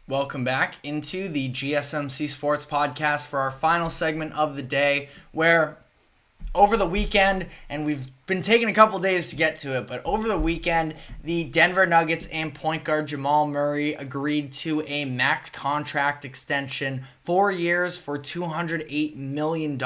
Welcome back into the GSMC Sports Podcast for our final segment of the day, where over the weekend, and we've been taking a couple days to get to it, but over the weekend, the Denver Nuggets and point guard Jamal Murray agreed to a max contract extension, 4 years for $208 million.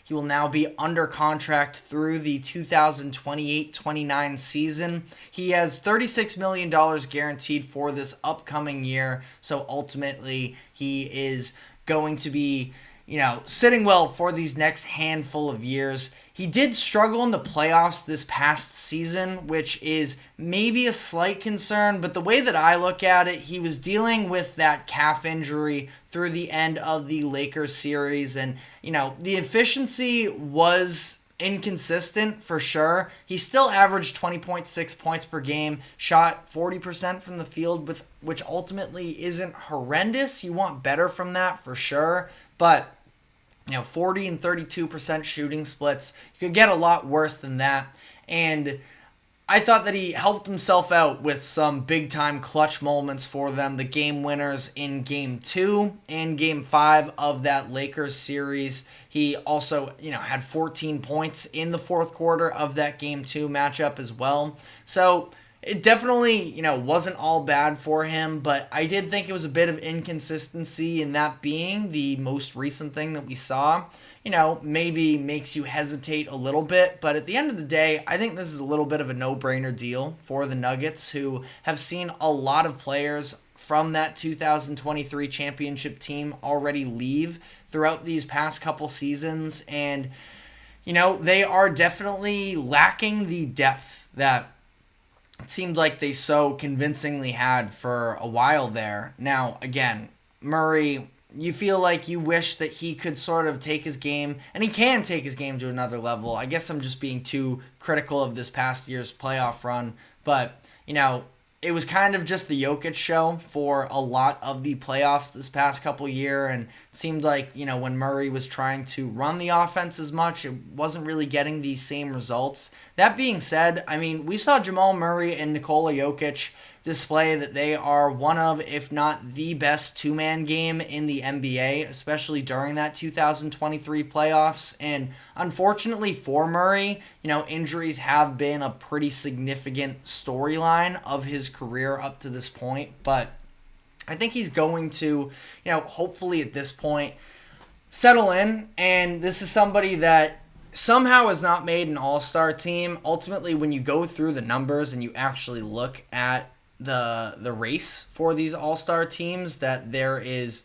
He will now be under contract through the 2028-29 season. He has $36 million guaranteed for this upcoming year, so ultimately he is going to be sitting well for these next handful of years. He did struggle in the playoffs this past season, which is maybe a slight concern, but the way that I look at it, he was dealing with that calf injury through the end of the Lakers series, and the efficiency was inconsistent for sure. He still averaged 20.6 points per game, shot 40% from the field, which ultimately isn't horrendous. You want better from that for sure, but 40 and 32% shooting splits. You could get a lot worse than that. And I thought that he helped himself out with some big-time clutch moments for them. The game winners in Game 2 and Game 5 of that Lakers series. He also, had 14 points in the fourth quarter of that Game 2 matchup as well. So it definitely, wasn't all bad for him, but I did think it was a bit of inconsistency in that being the most recent thing that we saw. Maybe makes you hesitate a little bit, but at the end of the day, I think this is a little bit of a no-brainer deal for the Nuggets, who have seen a lot of players from that 2023 championship team already leave throughout these past couple seasons, and, they are definitely lacking the depth that it seemed like they so convincingly had for a while there. Now, again, Murray, you feel like you wish that he could sort of take his game, and he can take his game to another level. I guess I'm just being too critical of this past year's playoff run, but, it was kind of just the Jokic show for a lot of the playoffs this past couple year, and it seemed like, when Murray was trying to run the offense as much, it wasn't really getting these same results. That being said, we saw Jamal Murray and Nikola Jokic display that they are one of, if not the best two-man game in the NBA, especially during that 2023 playoffs. And unfortunately for Murray, injuries have been a pretty significant storyline of his career up to this point. But I think he's going to, hopefully at this point, settle in. And this is somebody that somehow has not made an all-star team. Ultimately, when you go through the numbers and you actually look at the race for these all-star teams, that there is,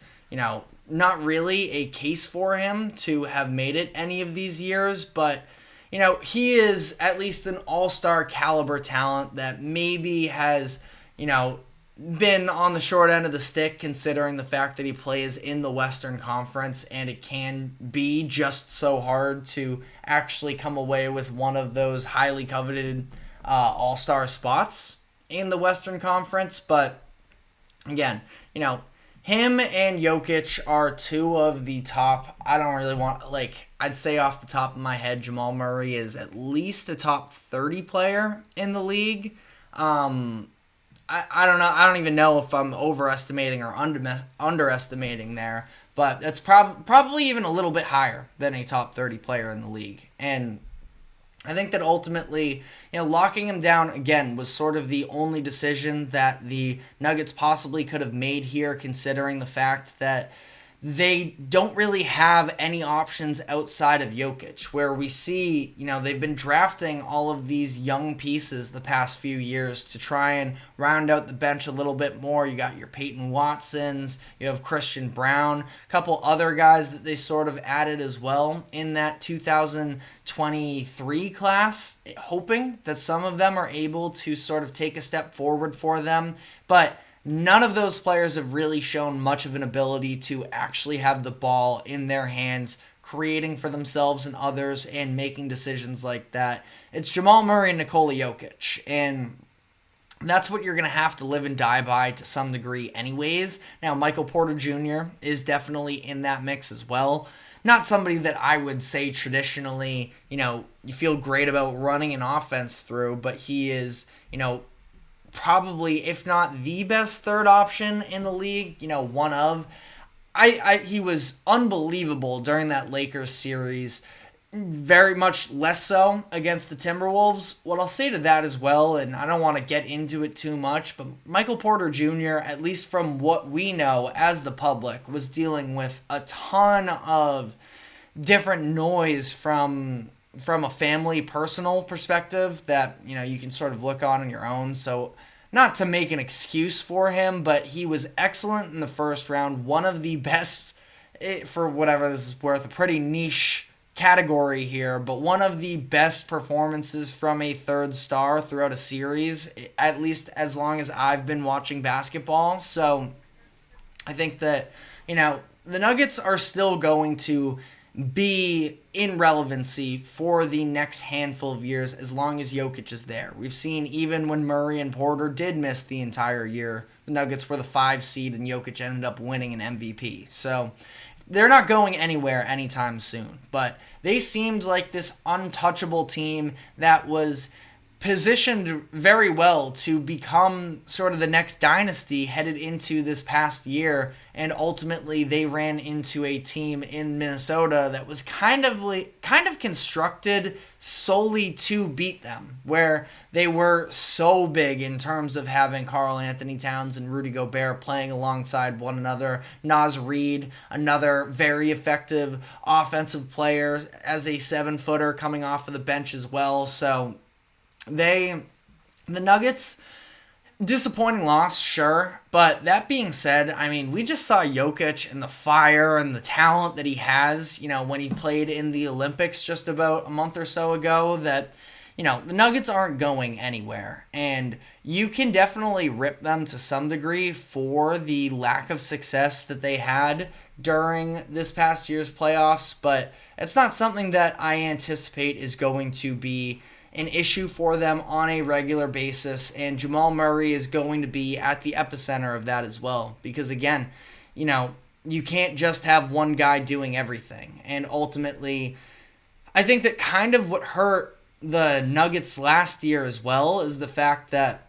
not really a case for him to have made it any of these years, but he is at least an all-star caliber talent that maybe has, been on the short end of the stick, considering the fact that he plays in the Western Conference, and it can be just so hard to actually come away with one of those highly coveted all-star spots in the Western Conference. But again, him and Jokic are two of the top. I don't really want, I'd say off the top of my head, Jamal Murray is at least a top 30 player in the league. I don't know. I don't even know if I'm overestimating or underestimating there, but that's probably even a little bit higher than a top 30 player in the league. And I think that ultimately, locking him down again was sort of the only decision that the Nuggets possibly could have made here, considering the fact that they don't really have any options outside of Jokic, where we see, they've been drafting all of these young pieces the past few years to try and round out the bench a little bit more. You got your Peyton Watsons, you have Christian Brown, a couple other guys that they sort of added as well in that 2023 class, hoping that some of them are able to sort of take a step forward for them. But none of those players have really shown much of an ability to actually have the ball in their hands, creating for themselves and others, and making decisions like that. It's Jamal Murray and Nikola Jokic, and that's what you're going to have to live and die by to some degree anyways. Now, Michael Porter Jr. is definitely in that mix as well. Not somebody that I would say traditionally, you feel great about running an offense through, but he is, probably, if not the best third option in the league, one of. He was unbelievable during that Lakers series. Very much less so against the Timberwolves. What I'll say to that as well, and I don't want to get into it too much, but Michael Porter Jr., at least from what we know as the public, was dealing with a ton of different noise from a family personal perspective that you can sort of look on your own. So not to make an excuse for him, but he was excellent in the first round. One of the best, for whatever this is worth, a pretty niche category here, but one of the best performances from a third star throughout a series, at least as long as I've been watching basketball. So I think that, the Nuggets are still going to be in relevancy for the next handful of years as long as Jokic is there. We've seen even when Murray and Porter did miss the entire year, the Nuggets were the 5 seed and Jokic ended up winning an MVP. So they're not going anywhere anytime soon, but they seemed like this untouchable team that was positioned very well to become sort of the next dynasty headed into this past year, and ultimately they ran into a team in Minnesota that was kind of constructed solely to beat them, where they were so big in terms of having Karl Anthony Towns and Rudy Gobert playing alongside one another. Naz Reid, another very effective offensive player as a 7-footer coming off of the bench as well. So the Nuggets, disappointing loss, sure. But that being said, I mean, we just saw Jokic and the fire and the talent that he has, when he played in the Olympics just about a month or so ago, that, the Nuggets aren't going anywhere. And you can definitely rip them to some degree for the lack of success that they had during this past year's playoffs. But it's not something that I anticipate is going to be an issue for them on a regular basis, and Jamal Murray is going to be at the epicenter of that as well, because again, you can't just have one guy doing everything. And ultimately, I think that kind of what hurt the Nuggets last year as well is the fact that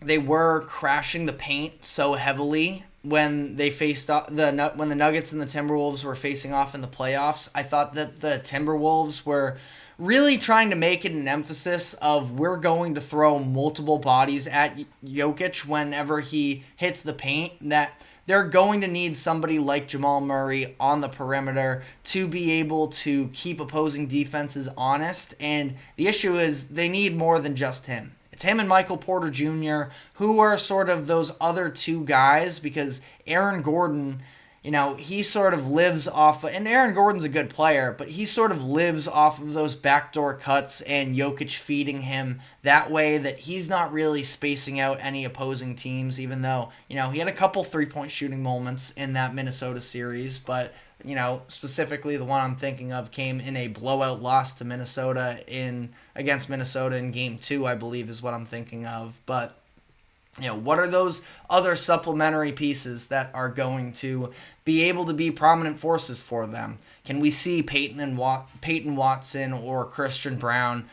they were crashing the paint so heavily when they faced when the Nuggets and the Timberwolves were facing off in the playoffs. I thought that the Timberwolves were really trying to make it an emphasis of, we're going to throw multiple bodies at Jokic whenever he hits the paint, that they're going to need somebody like Jamal Murray on the perimeter to be able to keep opposing defenses honest. And the issue is they need more than just him. It's him and Michael Porter Jr., who are sort of those other two guys, because Aaron Gordon, he sort of lives off, and Aaron Gordon's a good player, but he sort of lives off of those backdoor cuts and Jokic feeding him that way, that he's not really spacing out any opposing teams, even though, he had a couple 3-point shooting moments in that Minnesota series, but, specifically the one I'm thinking of came in a blowout loss to Minnesota against Minnesota in Game 2, I believe is what I'm thinking of. But what are those other supplementary pieces that are going to be able to be prominent forces for them? Can we see Peyton Watson or Christian Brown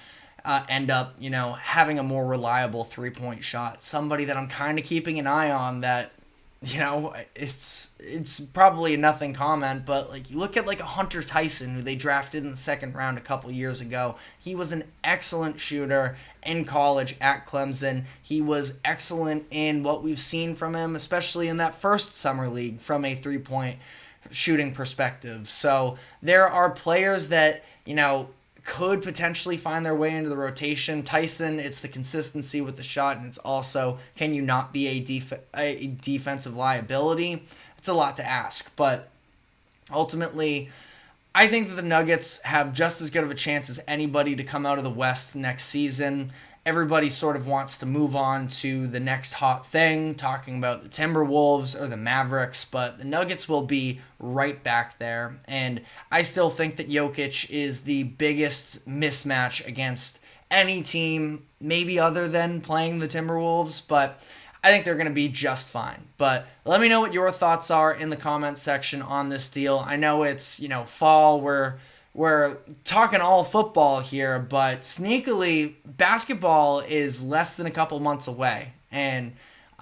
end up, having a more reliable 3-point shot? Somebody that I'm kind of keeping an eye on that, it's probably a nothing comment, but you look at a Hunter Tyson, who they drafted in the second round a couple years ago. He was an excellent shooter in college at Clemson. He was excellent in what we've seen from him, especially in that first summer league from a 3-point shooting perspective. So there are players that, could potentially find their way into the rotation. Tyson, it's the consistency with the shot, and it's also, can you not be a defensive liability? It's a lot to ask, but ultimately, I think that the Nuggets have just as good of a chance as anybody to come out of the West next season. Everybody sort of wants to move on to the next hot thing, talking about the Timberwolves or the Mavericks, but the Nuggets will be right back there. And I still think that Jokic is the biggest mismatch against any team, maybe other than playing the Timberwolves, but I think they're going to be just fine. But let me know what your thoughts are in the comments section on this deal. I know it's, fall, we're talking all football here, but sneakily, basketball is less than a couple months away. And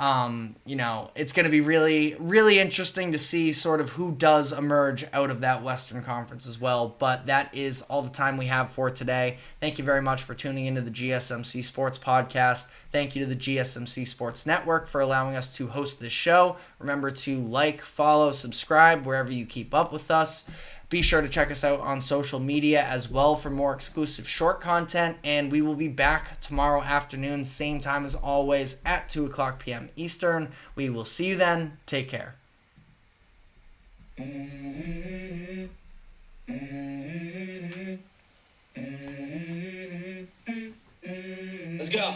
it's going to be really, really interesting to see sort of who does emerge out of that Western Conference as well. But that is all the time we have for today. Thank you very much for tuning into the GSMC Sports Podcast. Thank you to the GSMC Sports Network for allowing us to host this show. Remember to like, follow, subscribe wherever you keep up with us. Be sure to check us out on social media as well for more exclusive short content, and we will be back tomorrow afternoon, same time as always, at 2 o'clock p.m. Eastern. We will see you then. Take care. Let's go.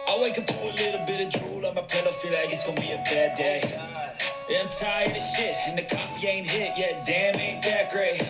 I wake up to a little bit of drool on my pillow, feel like it's gonna be a bad day. Yeah, I'm tired of shit, and the coffee ain't hit yet. Damn, ain't that great.